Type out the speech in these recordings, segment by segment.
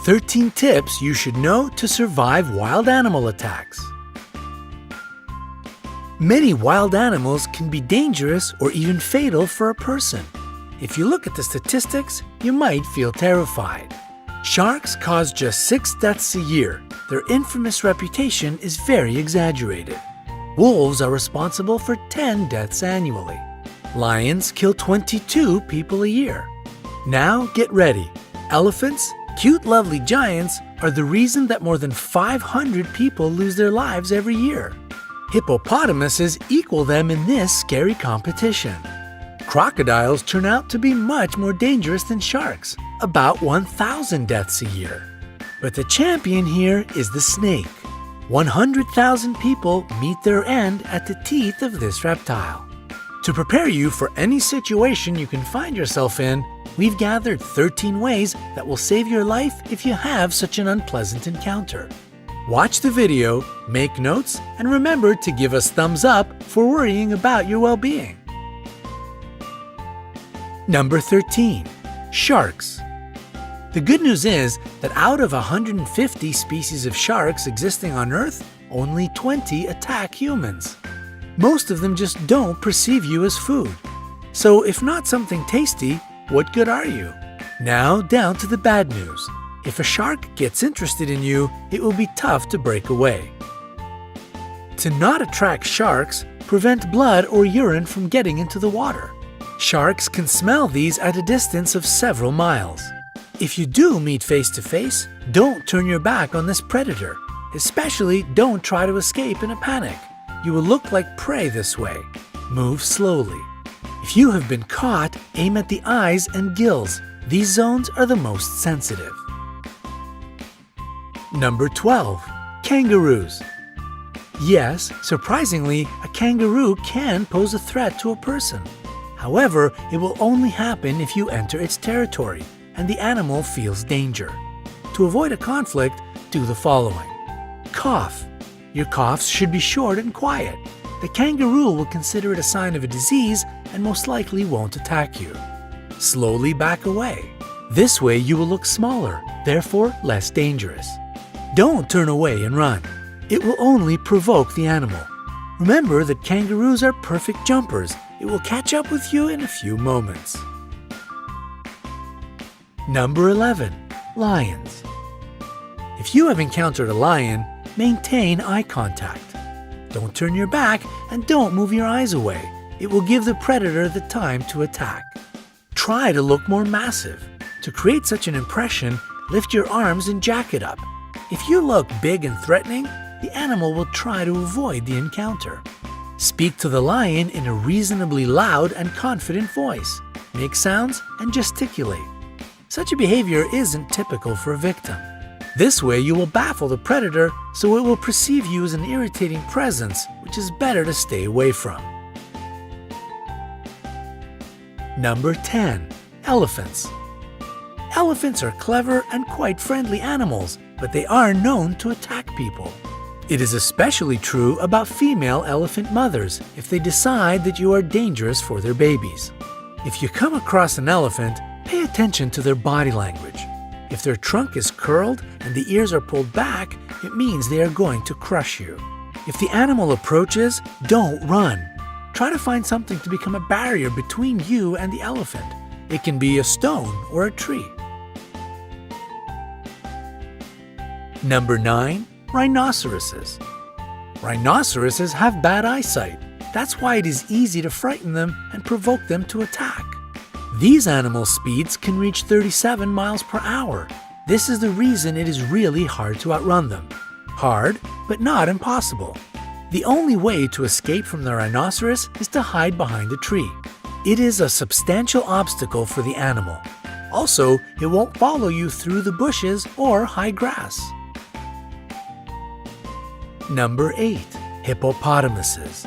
13 tips you should know to survive wild animal attacks. Many wild animals can be dangerous or even fatal for a person. If you look at the statistics, you might feel terrified. Sharks cause just 6 deaths a year. Their infamous reputation is very exaggerated. Wolves are responsible for 10 deaths annually. Lions kill 22 people a year. Now get ready. Elephants, cute lovely giants, are the reason that more than 500 people lose their lives every year. Hippopotamuses equal them in this scary competition. Crocodiles turn out to be much more dangerous than sharks, about 1,000 deaths a year. But the champion here is the snake. 100,000 people meet their end at the teeth of this reptile. To prepare you for any situation you can find yourself in, we've gathered 13 ways that will save your life if you have such an unpleasant encounter. Watch the video, make notes, and remember to give us thumbs up for worrying about your well-being. Number 13. Sharks. The good news is that out of 150 species of sharks existing on Earth, only 20 attack humans. Most of them just don't perceive you as food. So if not something tasty, what good are you? Now down to the bad news. If a shark gets interested in you, it will be tough to break away. To not attract sharks, prevent blood or urine from getting into the water. Sharks can smell these at a distance of several miles. If you do meet face to face, don't turn your back on this predator. Especially don't try to escape in a panic. You will look like prey this way. Move slowly. If you have been caught, aim at the eyes and gills. These zones are the most sensitive. Number 12. Kangaroos. Yes, surprisingly, a kangaroo can pose a threat to a person. However, it will only happen if you enter its territory and the animal feels danger. To avoid a conflict, do the following. Cough. Your coughs should be short and quiet. The kangaroo will consider it a sign of a disease and most likely won't attack you. Slowly back away. This way you will look smaller, therefore less dangerous. Don't turn away and run. It will only provoke the animal. Remember that kangaroos are perfect jumpers. It will catch up with you in a few moments. Number 11. Lions. If you have encountered a lion, maintain eye contact. Don't turn your back and don't move your eyes away. It will give the predator the time to attack. Try to look more massive. To create such an impression, lift your arms and jack it up. If you look big and threatening, the animal will try to avoid the encounter. Speak to the lion in a reasonably loud and confident voice. Make sounds and gesticulate. Such a behavior isn't typical for a victim. This way you will baffle the predator, so it will perceive you as an irritating presence, which is better to stay away from. Number 10. Elephants. Elephants are clever and quite friendly animals, but they are known to attack people. It is especially true about female elephant mothers if they decide that you are dangerous for their babies. If you come across an elephant, pay attention to their body language. If their trunk is curled and the ears are pulled back, it means they are going to crush you. If the animal approaches, don't run. Try to find something to become a barrier between you and the elephant. It can be a stone or a tree. Number 9. Rhinoceroses. Rhinoceroses have bad eyesight. That's why it is easy to frighten them and provoke them to attack. These animal speeds can reach 37 miles per hour. This is the reason it is really hard to outrun them. Hard, but not impossible. The only way to escape from the rhinoceros is to hide behind a tree. It is a substantial obstacle for the animal. Also, it won't follow you through the bushes or high grass. Number 8. Hippopotamuses.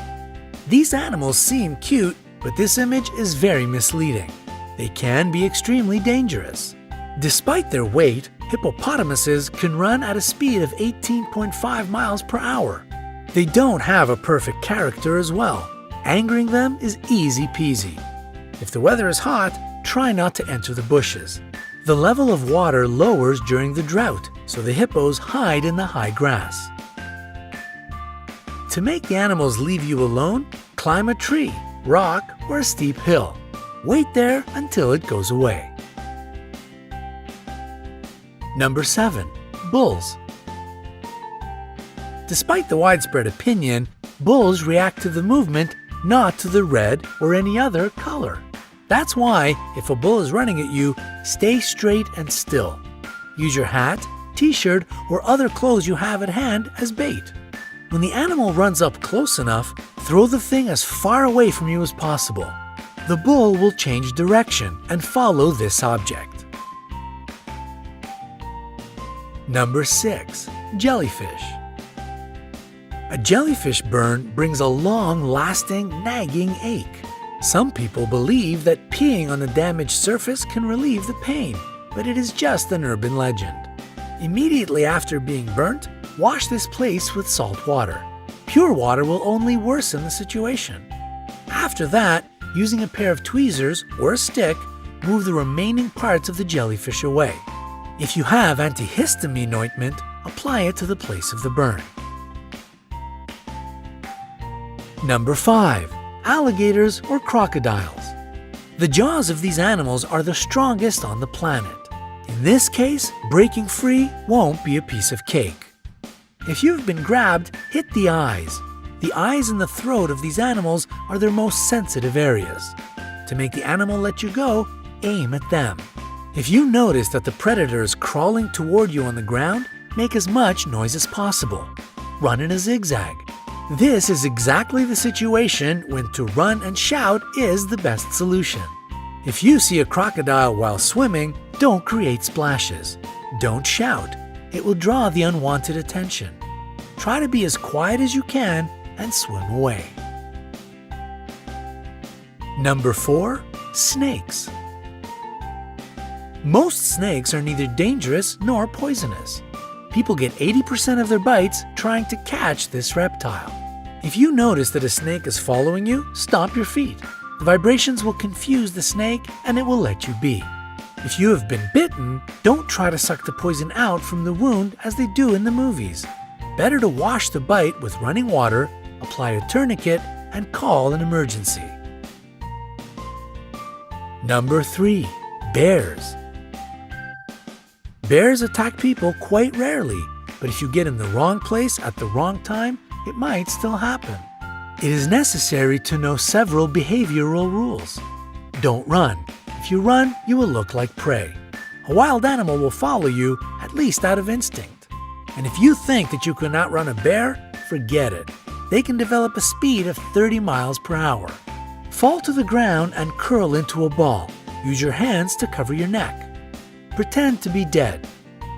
These animals seem cute, but this image is very misleading. They can be extremely dangerous. Despite their weight, hippopotamuses can run at a speed of 18.5 miles per hour. They don't have a perfect character as well. Angering them is easy peasy. If the weather is hot, try not to enter the bushes. The level of water lowers during the drought, so the hippos hide in the high grass. To make the animals leave you alone, climb a tree, rock, or a steep hill. Wait there until it goes away. Number 7. Bulls. Despite the widespread opinion, bulls react to the movement, not to the red or any other color. That's why, if a bull is running at you, stay straight and still. Use your hat, t-shirt, or other clothes you have at hand as bait. When the animal runs up close enough, throw the thing as far away from you as possible. The bull will change direction and follow this object. Number 6. Jellyfish. A jellyfish burn brings a long-lasting, nagging ache. Some people believe that peeing on the damaged surface can relieve the pain, but it is just an urban legend. Immediately after being burnt, wash this place with salt water. Pure water will only worsen the situation. After that, using a pair of tweezers or a stick, move the remaining parts of the jellyfish away. If you have antihistamine ointment, apply it to the place of the burn. Number 5. Alligators or crocodiles. The jaws of these animals are the strongest on the planet. In this case, breaking free won't be a piece of cake. If you've been grabbed, hit the eyes. The eyes and the throat of these animals are their most sensitive areas. To make the animal let you go, aim at them. If you notice that the predator is crawling toward you on the ground, make as much noise as possible. Run in a zigzag. This is exactly the situation when to run and shout is the best solution. If you see a crocodile while swimming, don't create splashes. Don't shout. It will draw the unwanted attention. Try to be as quiet as you can and swim away. Number 4. Snakes. Most snakes are neither dangerous nor poisonous. People get 80% of their bites trying to catch this reptile. If you notice that a snake is following you, stomp your feet. The vibrations will confuse the snake and it will let you be. If you have been bitten, don't try to suck the poison out from the wound as they do in the movies. Better to wash the bite with running water, apply a tourniquet, and call an emergency. Number 3. Bears. Bears attack people quite rarely, but if you get in the wrong place at the wrong time, it might still happen. It is necessary to know several behavioral rules. Don't run. If you run, you will look like prey. A wild animal will follow you, at least out of instinct. And if you think that you can outrun a bear, forget it. They can develop a speed of 30 miles per hour. Fall to the ground and curl into a ball. Use your hands to cover your neck. Pretend to be dead.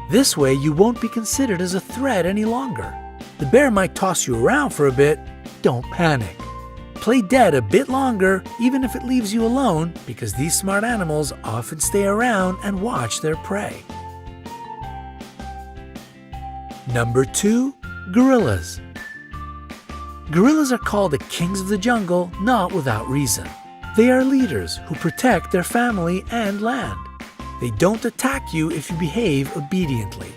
This way you won't be considered as a threat any longer. The bear might toss you around for a bit. Don't panic. Play dead a bit longer, even if it leaves you alone, because these smart animals often stay around and watch their prey. Number 2. Gorillas. Gorillas are called the kings of the jungle not without reason. They are leaders who protect their family and land. They don't attack you if you behave obediently.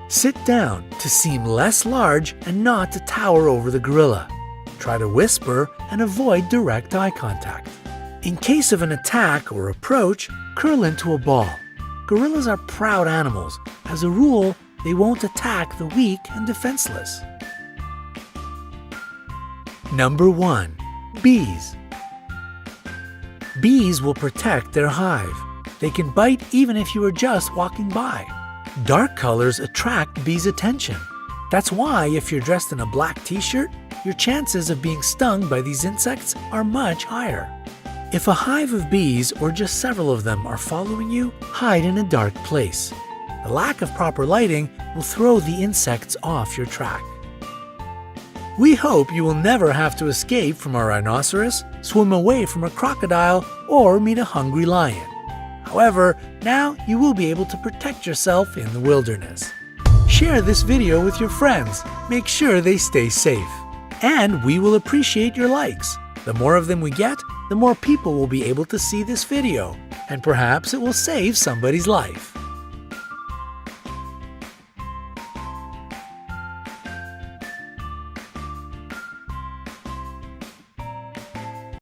Sit down to seem less large and not to tower over the gorilla. Try to whisper and avoid direct eye contact. In case of an attack or approach, curl into a ball. Gorillas are proud animals. As a rule, they won't attack the weak and defenseless. Number 1. Bees. Bees will protect their hive. They can bite even if you are just walking by. Dark colors attract bees' attention. That's why if you're dressed in a black t-shirt, your chances of being stung by these insects are much higher. If a hive of bees or just several of them are following you, hide in a dark place. The lack of proper lighting will throw the insects off your track. We hope you will never have to escape from a rhinoceros, swim away from a crocodile, or meet a hungry lion. However, now you will be able to protect yourself in the wilderness. Share this video with your friends. Make sure they stay safe. And we will appreciate your likes. The more of them we get, the more people will be able to see this video. and perhaps it will save somebody's life.